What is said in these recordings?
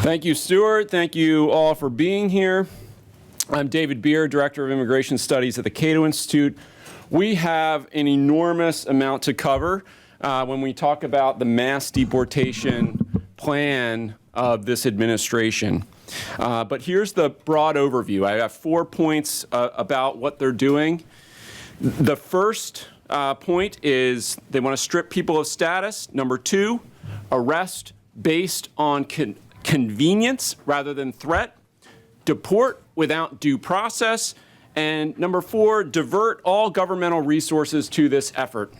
Thank you, Stuart. Thank you all for being here. I'm David Beer, Director of Immigration Studies at the Cato Institute. We have an enormous amount to cover when we talk about the mass deportation plan of this administration. But here's the broad overview. I have 4 points about what they're doing. The first point is they want to strip people of status. Number 2, arrest based on convenience rather than threat. Deport without due process. And number 4, divert all governmental resources to this effort.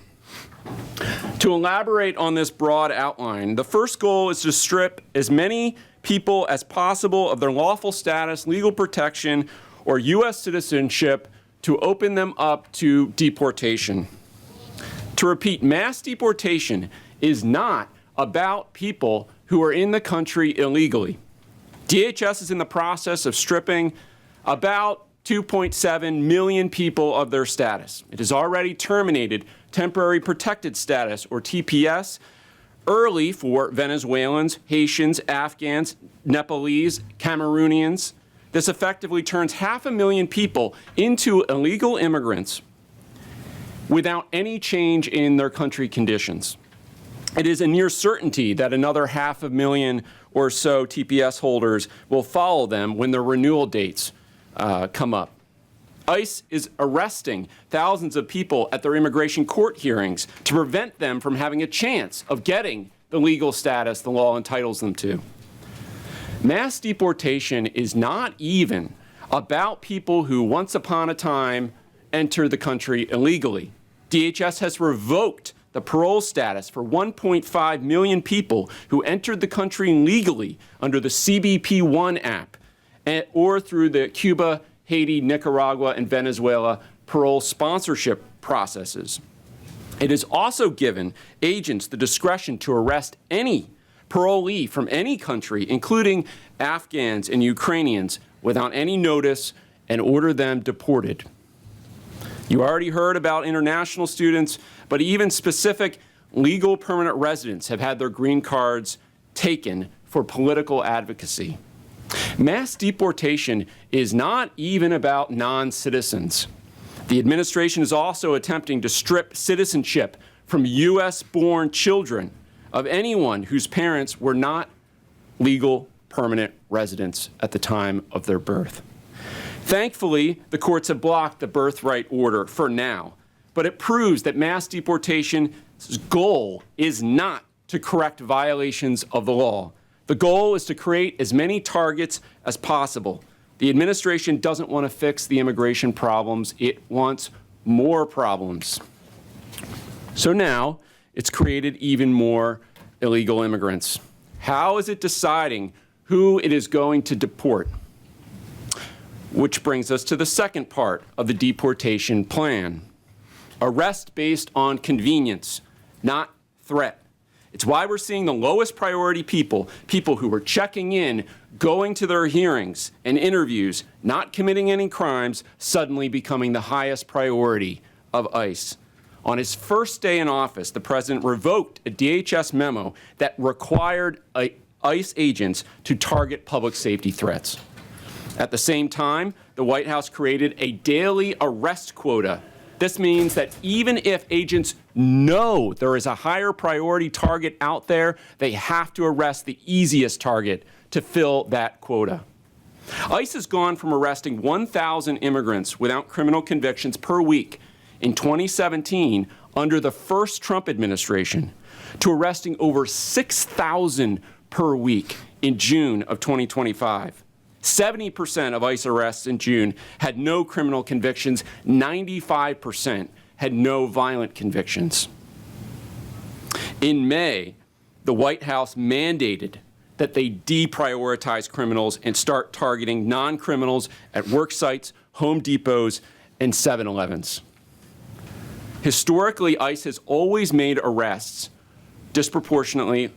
To elaborate on this broad outline, the first goal is to strip as many people as possible of their lawful status, legal protection, or U.S. citizenship to open them up to deportation. To repeat, mass deportation is not about people who are in the country illegally. DHS is in the process of stripping about 2.7 million people of their status. It has already terminated temporary protected status, or TPS, early for Venezuelans, Haitians, Afghans, Nepalese, Cameroonians. This effectively turns 500,000 people into illegal immigrants without any change in their country conditions. It is a near certainty that another 500,000 or so TPS holders will follow them when their renewal dates come up. ICE is arresting thousands of people at their immigration court hearings to prevent them from having a chance of getting the legal status the law entitles them to. Mass deportation is not even about people who once upon a time entered the country illegally. DHS has revoked the parole status for 1.5 million people who entered the country legally under the CBP-1 app or through the Cuba, Haiti, Nicaragua, and Venezuela parole sponsorship processes. It has also given agents the discretion to arrest any parolee from any country, including Afghans and Ukrainians, without any notice and order them deported. You already heard about international students, but even specific legal permanent residents have had their green cards taken for political advocacy. Mass deportation is not even about non-citizens. The administration is also attempting to strip citizenship from U.S.-born children of anyone whose parents were not legal permanent residents at the time of their birth. Thankfully, the courts have blocked the birthright order for now, but it proves that mass deportation's goal is not to correct violations of the law. The goal is to create as many targets as possible. The administration doesn't want to fix the immigration problems. It wants more problems. So now it's created even more illegal immigrants. How is it deciding who it is going to deport? Which brings us to the second part of the deportation plan. Arrest based on convenience, not threat. It's why we're seeing the lowest priority people who are checking in, going to their hearings and interviews, not committing any crimes, suddenly becoming the highest priority of ICE. On his first day in office, the president revoked a DHS memo that required ICE agents to target public safety threats. At the same time, the White House created a daily arrest quota. This means that even if agents know there is a higher priority target out there, they have to arrest the easiest target to fill that quota. ICE has gone from arresting 1,000 immigrants without criminal convictions per week in 2017 under the first Trump administration to arresting over 6,000 per week in June of 2025. 70% of ICE arrests in June had no criminal convictions. 95% had no violent convictions. In May, the White House mandated that they deprioritize criminals and start targeting non-criminals at work sites, Home Depots, and 7-Elevens. Historically, ICE has always made arrests disproportionately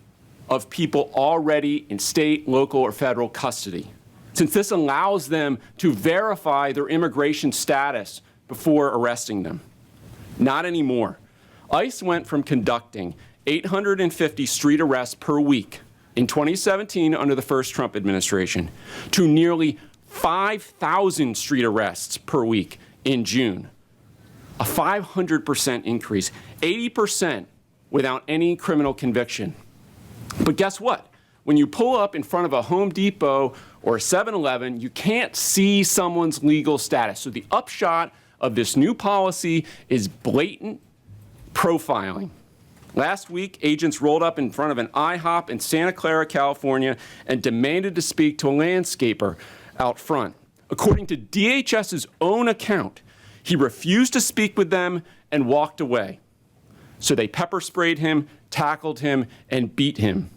of people already in state, local, or federal custody, since this allows them to verify their immigration status before arresting them. Not anymore. ICE went from conducting 850 street arrests per week in 2017 under the first Trump administration to nearly 5,000 street arrests per week in June. A 500% increase, 80% without any criminal conviction. But guess what? When you pull up in front of a Home Depot or a 7-Eleven, you can't see someone's legal status. So the upshot of this new policy is blatant profiling. Last week, agents rolled up in front of an IHOP in Santa Clara, California, and demanded to speak to a landscaper out front. According to DHS's own account, he refused to speak with them and walked away. So they pepper sprayed him, tackled him, and beat him.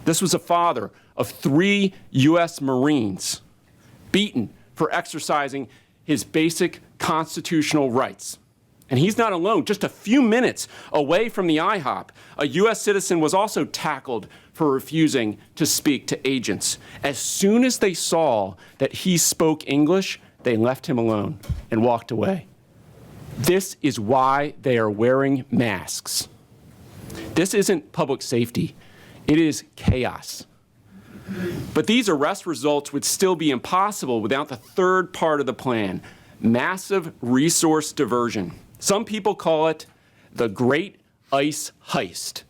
This was a father of 3 U.S. Marines beaten for exercising his basic constitutional rights. And he's not alone. Just a few minutes away from the IHOP, a U.S. citizen was also tackled for refusing to speak to agents. As soon as they saw that he spoke English, they left him alone and walked away. This is why they are wearing masks. This isn't public safety. It is chaos. But these arrest results would still be impossible without the third part of the plan, massive resource diversion. Some people call it the Great ICE Heist.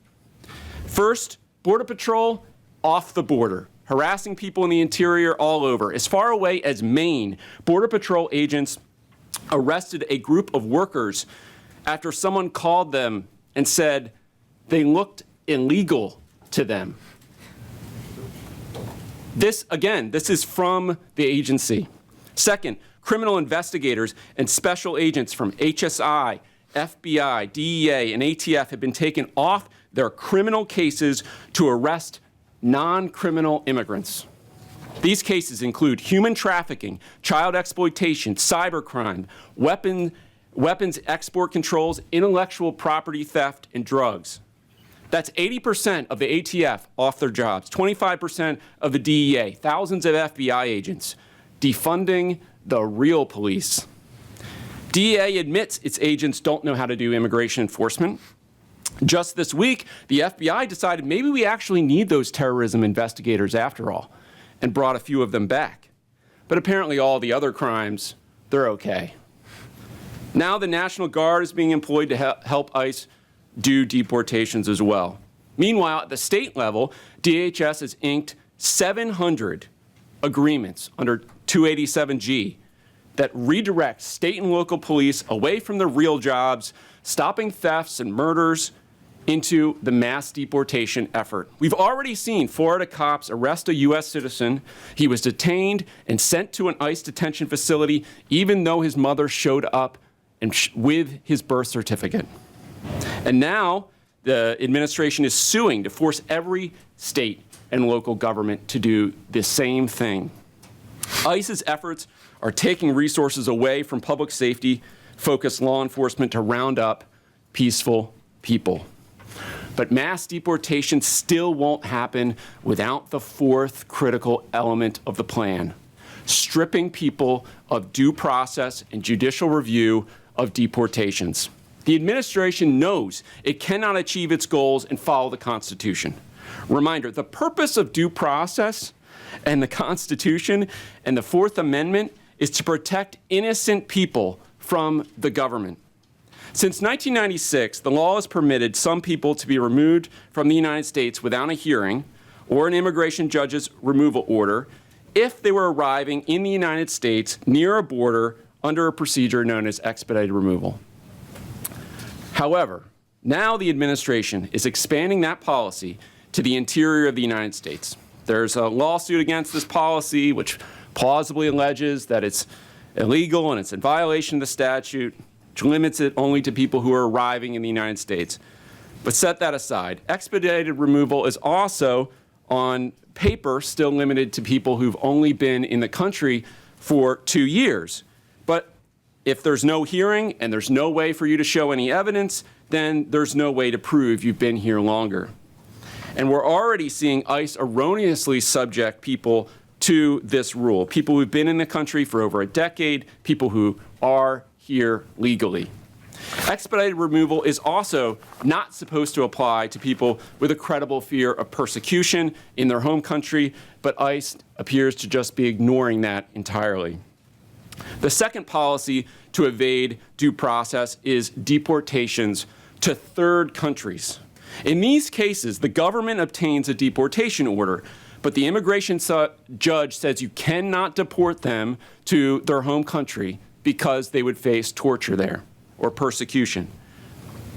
First, Border Patrol off the border, harassing people in the interior all over. As far away as Maine, Border Patrol agents arrested a group of workers after someone called them and said they looked illegal to them. This is from the agency. Second, criminal investigators and special agents from HSI, FBI, DEA, and ATF have been taken off their criminal cases to arrest non-criminal immigrants. These cases include human trafficking, child exploitation, cybercrime, weapons export controls, intellectual property theft, and drugs. That's 80% of the ATF off their jobs, 25% of the DEA, thousands of FBI agents, defunding the real police. DEA admits its agents don't know how to do immigration enforcement. Just this week, the FBI decided maybe we actually need those terrorism investigators after all, and brought a few of them back. But apparently all the other crimes, they're okay. Now the National Guard is being employed to help ICE do deportations as well. Meanwhile, at the state level, DHS has inked 700 agreements under 287G that redirect state and local police away from their real jobs, stopping thefts and murders, into the mass deportation effort. We've already seen Florida cops arrest a U.S. citizen. He was detained and sent to an ICE detention facility, even though his mother showed up with his birth certificate. And now the administration is suing to force every state and local government to do the same thing. ICE's efforts are taking resources away from public safety-focused law enforcement to round up peaceful people. But mass deportation still won't happen without the fourth critical element of the plan, stripping people of due process and judicial review of deportations. The administration knows it cannot achieve its goals and follow the Constitution. Reminder, the purpose of due process and the Constitution and the Fourth Amendment is to protect innocent people from the government. Since 1996, the law has permitted some people to be removed from the United States without a hearing or an immigration judge's removal order if they were arriving in the United States near a border under a procedure known as expedited removal. However, now the administration is expanding that policy to the interior of the United States. There's a lawsuit against this policy which plausibly alleges that it's illegal and it's in violation of the statute, which limits it only to people who are arriving in the United States. But set that aside. Expedited removal is also, on paper, still limited to people who've only been in the country for 2 years. But if there's no hearing and there's no way for you to show any evidence, then there's no way to prove you've been here longer. And we're already seeing ICE erroneously subject people to this rule. People who've been in the country for over a decade, people who are here legally. Expedited removal is also not supposed to apply to people with a credible fear of persecution in their home country, but ICE appears to just be ignoring that entirely. The second policy to evade due process is deportations to third countries. In these cases, the government obtains a deportation order, but the immigration judge says you cannot deport them to their home country because they would face torture there or persecution.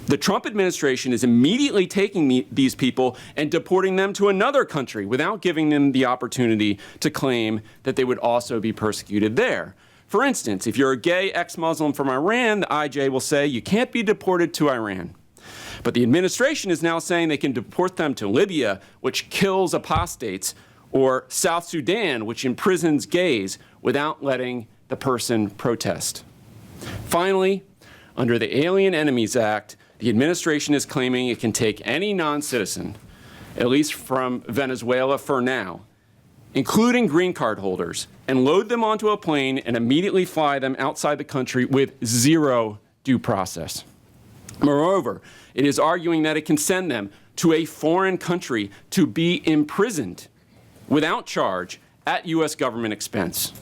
The Trump administration is immediately taking these people and deporting them to another country without giving them the opportunity to claim that they would also be persecuted there. For instance, if you're a gay ex-Muslim from Iran, the IJ will say you can't be deported to Iran. But the administration is now saying they can deport them to Libya, which kills apostates, or South Sudan, which imprisons gays, without letting the person protest. Finally, under the Alien Enemies Act, the administration is claiming it can take any non-citizen, at least from Venezuela for now, including green card holders, and load them onto a plane and immediately fly them outside the country with zero due process. Moreover, it is arguing that it can send them to a foreign country to be imprisoned without charge at U.S. government expense.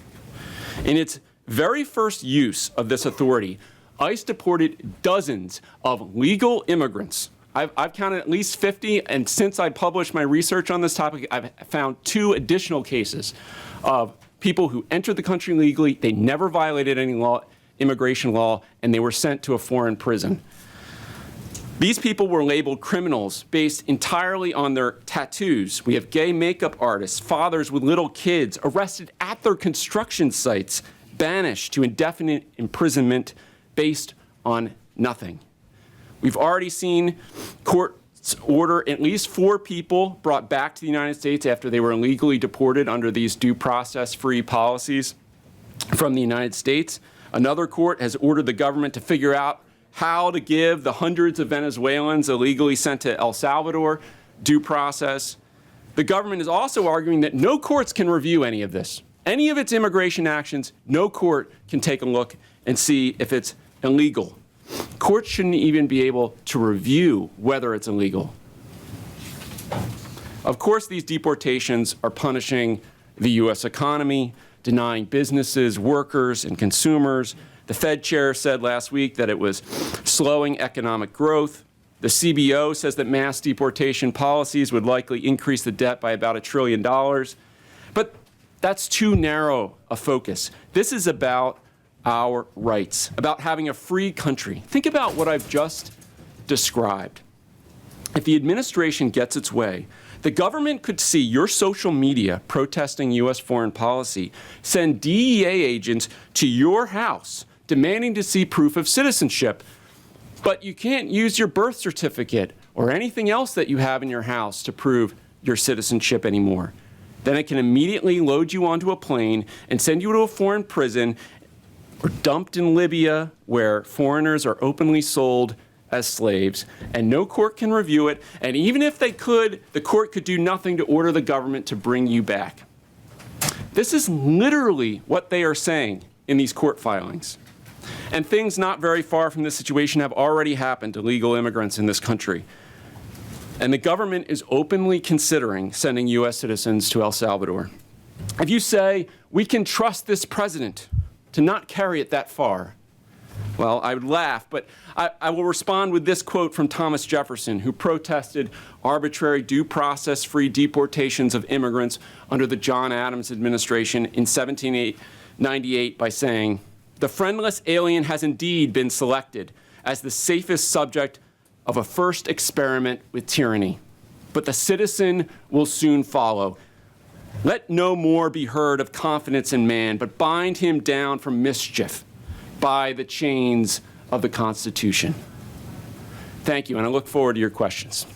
In its very first use of this authority, ICE deported dozens of legal immigrants. I've counted at least 50, and since I published my research on this topic, I've found 2 additional cases of people who entered the country legally, they never violated any law, immigration law, and they were sent to a foreign prison. These people were labeled criminals based entirely on their tattoos. We have gay makeup artists, fathers with little kids, arrested at their construction sites, banished to indefinite imprisonment based on nothing. We've already seen courts order at least 4 people brought back to the United States after they were illegally deported under these due process-free policies from the United States. Another court has ordered the government to figure out how to give the hundreds of Venezuelans illegally sent to El Salvador due process. The government is also arguing that no courts can review any of this. Any of its immigration actions, no court can take a look and see if it's illegal. Courts shouldn't even be able to review whether it's illegal. Of course, these deportations are punishing the U.S. economy, denying businesses, workers, and consumers. The Fed chair said last week that it was slowing economic growth. The CBO says that mass deportation policies would likely increase the debt by about $1 trillion. But that's too narrow a focus. This is about our rights, about having a free country. Think about what I've just described. If the administration gets its way, the government could see your social media protesting U.S. foreign policy, send DEA agents to your house demanding to see proof of citizenship, but you can't use your birth certificate or anything else that you have in your house to prove your citizenship anymore. Then it can immediately load you onto a plane and send you to a foreign prison or dumped in Libya, where foreigners are openly sold as slaves, and no court can review it. And even if they could, the court could do nothing to order the government to bring you back. This is literally what they are saying in these court filings. And things not very far from this situation have already happened to legal immigrants in this country. And the government is openly considering sending U.S. citizens to El Salvador. If you say, we can trust this president to not carry it that far, well, I would laugh, but I will respond with this quote from Thomas Jefferson, who protested arbitrary due process-free deportations of immigrants under the John Adams administration in 1798 by saying, "The friendless alien has indeed been selected as the safest subject of a first experiment with tyranny, but the citizen will soon follow. Let no more be heard of confidence in man, but bind him down from mischief by the chains of the Constitution." Thank you, and I look forward to your questions.